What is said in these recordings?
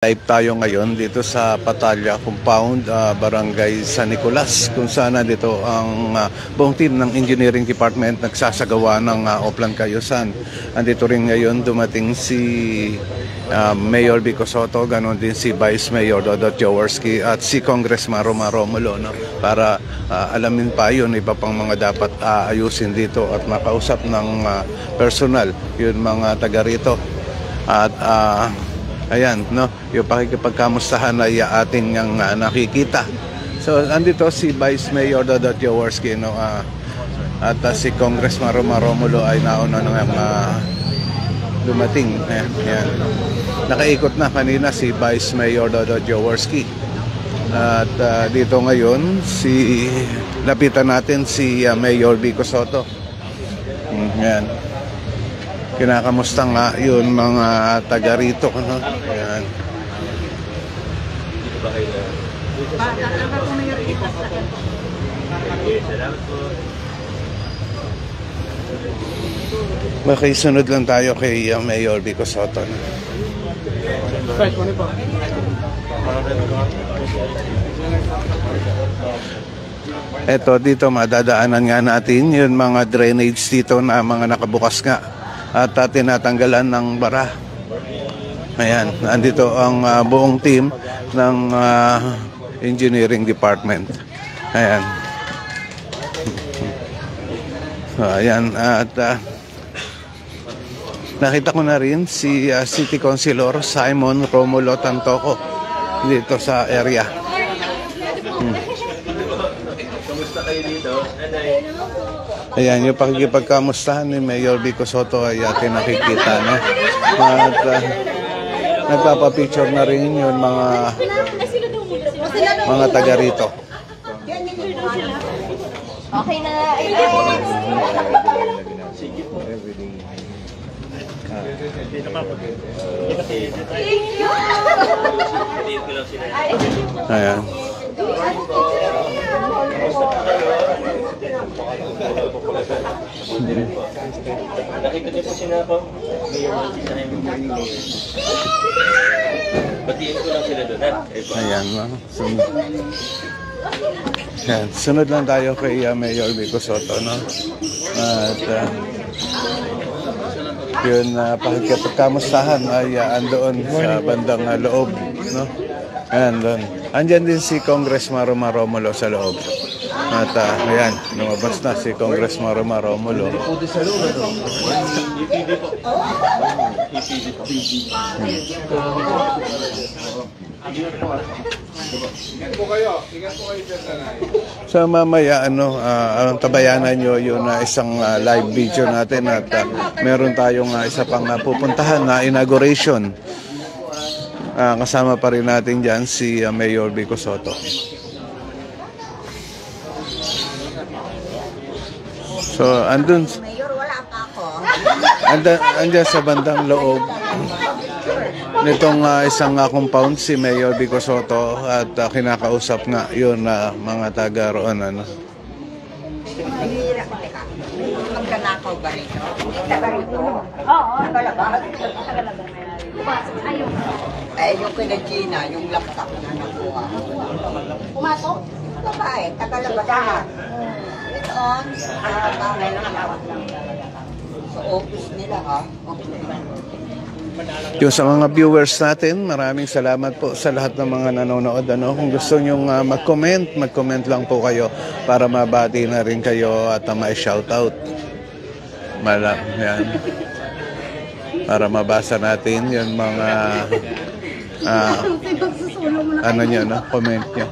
Live tayo ngayon dito sa Patalya Compound, Barangay San Nicolas, kung saan dito ang buong team ng Engineering Department nagsasagawa ng Oplan Cayusan. Andito rin ngayon dumating si Mayor Vico Sotto, ganoon din si Vice Mayor Dodot Jaworski at si Congressman Romar Romulo, no? Para alamin pa yun, iba pang mga dapat ayusin dito at makausap ng personal, yun mga taga rito. At ayan, no, yung pakikipagkamustahan ay ating yung nakikita. So, andito si Vice Mayor Dodot Jaworski, no, at si Congressman Romar Romulo ay nauna nang dumating. Ayan. Nakaikot na kanina si Vice Mayor Dodot Jaworski. At dito ngayon, lapitan natin si Mayor Vico Sotto. Ayan. Kinakamusta nga yun mga taga rito, no? Ayan. Makisunod lang tayo kay Mayor Vico Sotto, no? Eto, dito madadaanan nga natin yun mga drainage dito na mga nakabukas nga at tinatanggalan ng bara. Ayan, andito ang buong team ng Engineering Department. Ayan. So, ayan, at nakita ko na rin si City Councilor Simon Romulo Tantoco dito sa area. Kumusta kayo dito? Ayan, yung pakikipagkamustahan ni Mayor Vico Sotto ay ating nakikita, no? At nagpapapicture na rin yung mga taga rito. Okay na. Ayan. Nakita niyo po sila po. Batiin ko lang sila doon. Ayan, sunod lang tayo kay Mayor Vico Sotto, no? At yun, pakikipagkamustahan ay andoon sa bandang loob, no? Ayan, doon. Andyan din si Congressman Romar Romulo sa loob. At ayan, lumabas na si Congressman Romar Romulo. So mamaya ang tabayanan nyo yung isang live video natin at meron tayong isa pang pupuntahan na inauguration. Kasama pa rin natin dyan si Mayor Vico Sotto. So, andun, andyan sa bandang loob nitong isang compound si Mayor Vico Sotto at kinakausap nga yun mga taga roon, ano. Magkanakaw ba rito? Taga rito? Oo. Tagalabas? Ay, yung kina Gina, yung laptop na nakuha. Pumasok? Babae, tagalabas. It's on. Bahay lang tawag lang. Sa office nila, ha? Yung sa mga viewers natin, maraming salamat po sa lahat ng mga nanonood, ano. Kung gusto nyong mag-comment lang po kayo para mabati na rin kayo at ma-shoutout. Yan. Para mabasa natin yung mga ano nyo, no? Comment nyo.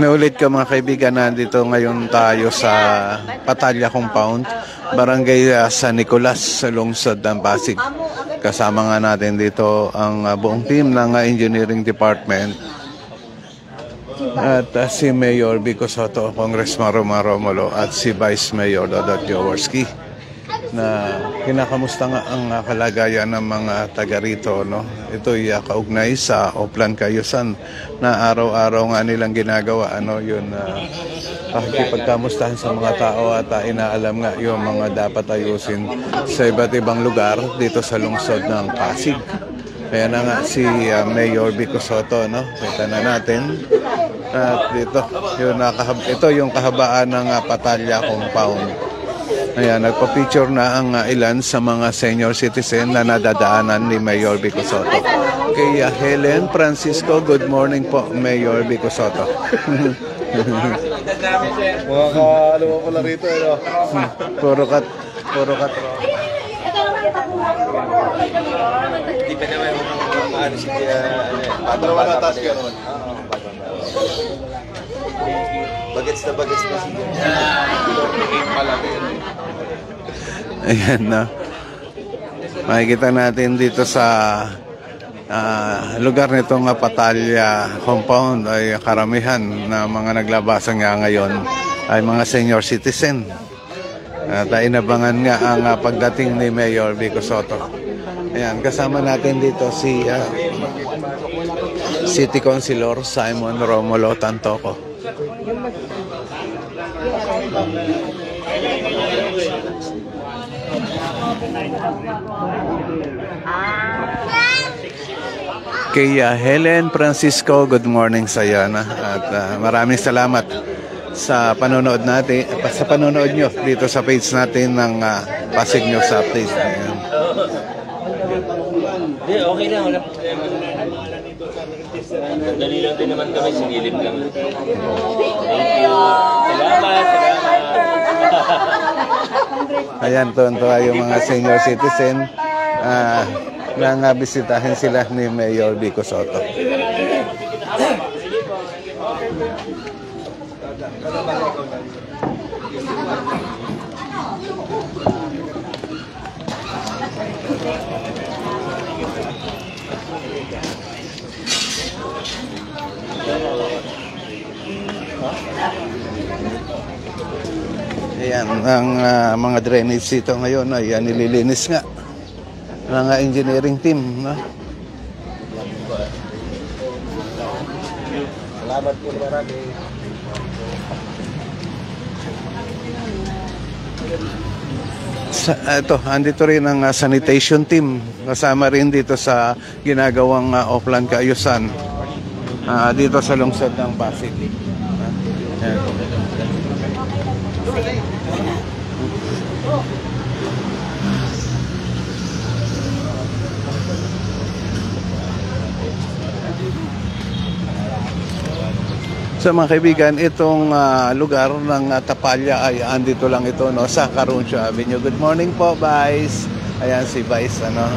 Naulit ka mga kaibigan, nandito ngayon tayo sa Patalya Compound, Barangay San Nicolas, sa lungsod ng Pasig. Kasama nga natin dito ang buong team ng Engineering Department at si Mayor Vico Sotto, Congressman Romar Romulo at si Vice Mayor Dodot Jaworski. na kinakamusta nga ang kalagayan ng mga taga rito, no? Ito'y kaugnay sa Oplan Cayusan na araw-araw nga nilang ginagawa, ano, yun, pakikipagkamustahan sa mga tao at inaalam nga yung mga dapat ayusin sa iba't ibang lugar dito sa lungsod ng Pasig. Kaya na nga si Mayor Vico Sotto, no? Kita na natin. At dito, ito yung kahabaan ng Patalya Compound. Ayan, nagpa-picture na ang ilan sa mga senior citizen na nadadaanan ni Mayor Vico Sotto. Kay Helen Francisco, good morning po, Mayor Vico Sotto. Mga kaalawa ko lang rito, ano? Puro kat. Hindi pa naman ano siya, Dalawa na task yan. bagets na siya. Ayan na. Makikita natin dito sa lugar nitong Patalya Compound ay karamihan na mga naglabasan nga ngayon ay mga senior citizen. At inabangan nga ang pagdating ni Mayor Vico Sotto. Ayan, kasama natin dito si City Councilor Simon Romulo Tantoco. Kay Helen Francisco, good morning sa iyo, na. At maraming salamat sa panonood natin, sa panonood nyo dito sa page natin ng Pasig News Update. Ayan. Hindi, okay lang, wala problema. Dali lang din naman kami, sinilip lang. Thank you. Salamat. Ayan, tuwan-tuwa yung mga senior citizen na bisitahin sila ni Mayor Vico Sotto. Ayan, ang mga drainage dito ngayon ay nililinis nga ng engineering team, no? Salamat po marami. Ito, andito rin ang sanitation team. Kasama rin dito sa ginagawang Oplan Kaayusan dito sa lungsod ng Pasig. Ayan. So mga kaibigan, itong lugar ng Tapalya ay andito lang ito, no, sa Caruncio Avenue. Good morning po, Vice. Ayan si Vice, ano,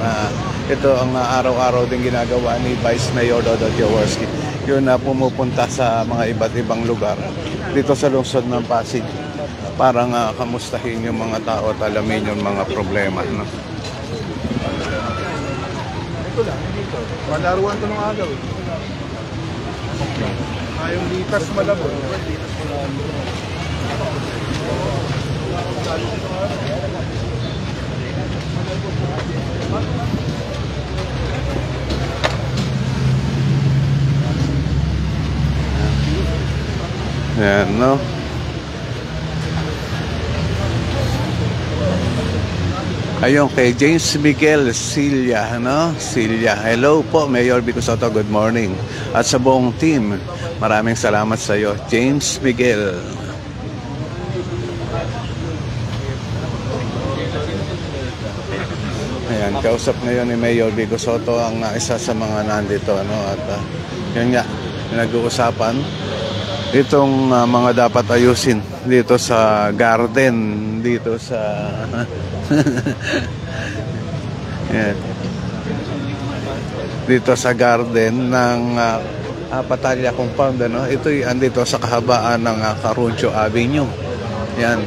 ito ang araw-araw din ginagawa ni Vice Mayor Dodo Jaworski. Yun na pumupunta sa mga iba't ibang lugar dito sa lungsod ng Pasig para nga kamustahin yung mga tao at alamin yung mga problema, no? Ito lang, dito. Malaruan ito ng agaw. Yung litas malabon. Yan, no? Ayun, kay James Miguel Silya, no? Silya, hello po, Mayor Vico Sotto, good morning. At sa buong team, maraming salamat sa iyo, James Miguel. Ayan, kausap ngayon ni Mayor Vico Sotto ang isa sa mga nandito, ano? At yun nga, nag-uusapan itong mga dapat ayusin dito sa garden, dito sa yan. Dito sa garden ng Patalya Compound, ano? Ito'y andito sa kahabaan ng Caruncio Avenue. Yan.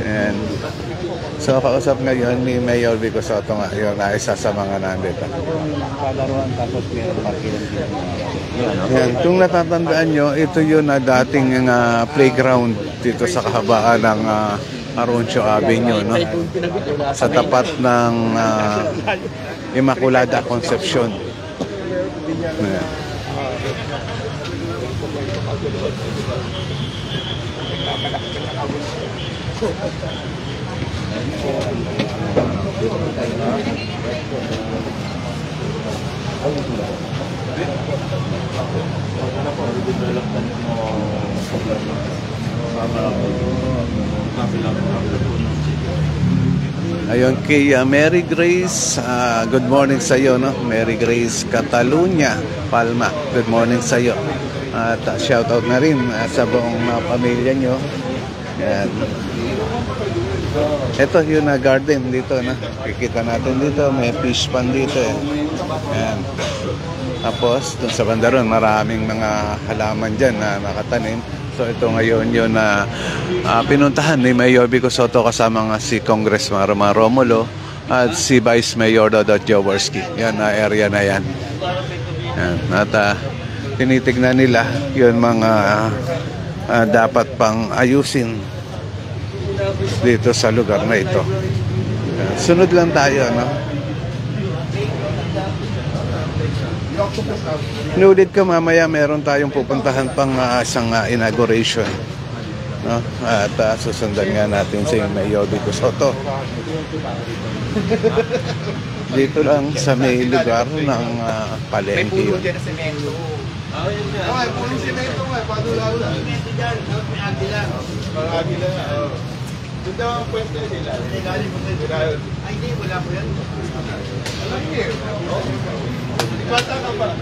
Yan. So kausap ngayon ni Mayor Vico Sotto nga, yun na isa sa mga nandito. Yan, kung natatandaan nyo, ito yun na dating playground dito sa kahabaan ng Aroncio Avenue, no? Sa tapat ng Immaculada Concepcion. Ayan. Ayun kay Mary Grace, good morning sa iyo, no? Mary Grace Catalunya Palma, good morning sa iyo. At shout out na rin sa buong pamilya nyo. Yan. Ito yung garden dito, no? Kikita natin dito, may fish pond dito eh. Yan. Tapos dun sa bandaron maraming mga halaman dyan na nakatanim. So ito ngayon yun na pinuntahan ni Mayor Vico Sotto kasama nga si Congressman Román Romulo at si Vice Mayor Dodo Jaworski. Yan na area na yan. Yan. At tinitignan nila yun mga dapat pang ayusin dito sa lugar na ito. Yan. Sunod lang tayo, no? Inulit ko mamaya meron tayong pupuntahan pang isang inauguration, no? At susundan nga natin si Mayor Vico Sotto dito lang sa may lugar ng palengke yun. Bata ka pa.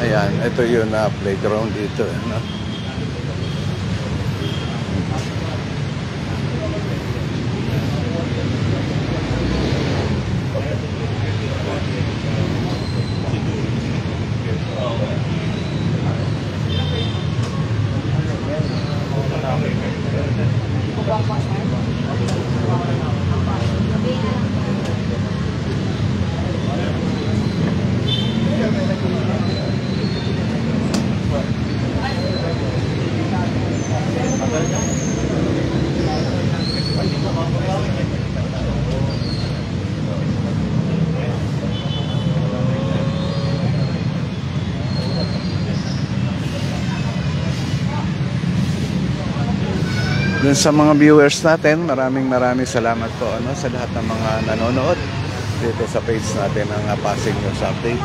Ayan, ito yung playground dito, no? Dun sa mga viewers natin, maraming salamat po, ano, sa lahat ng mga nanonood dito sa page natin ng Pasig News Update.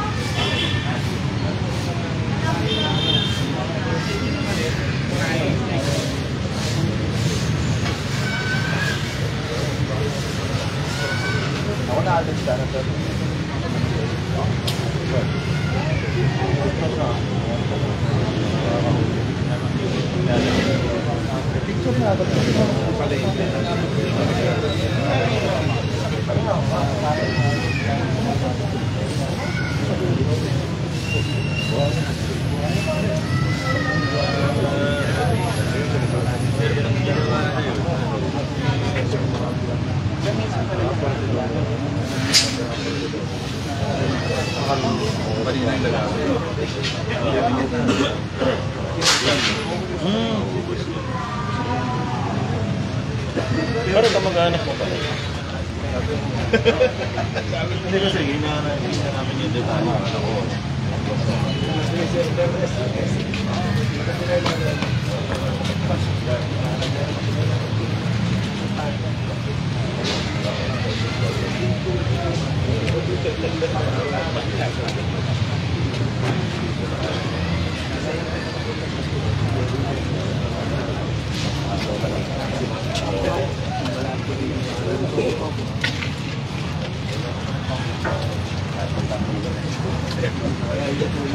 Ako na-alis ka na ito. Picture na ito. Parang kamag-anak mo pala. Hindi kasi hinahanap namin yung detalye. Ako.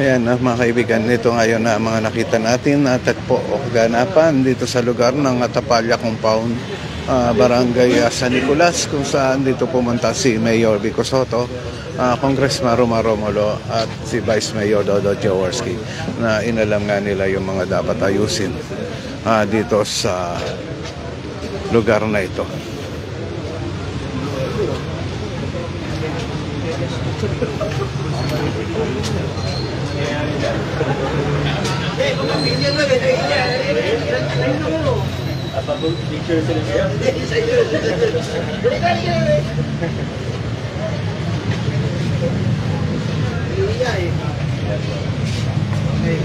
Ayan, mga kaibigan, ito ngayon na mga nakita natin na tagpo o kaganapan dito sa lugar ng Tapalya Compound, Barangay San Nicolas, kung saan dito pumunta si Mayor Vico Sotto, Congressman Román Romulo at si Vice Mayor Dodo Jaworski, na inalam nga nila yung mga dapat ayusin dito sa lugar na ito. Picture sila siya. Hey,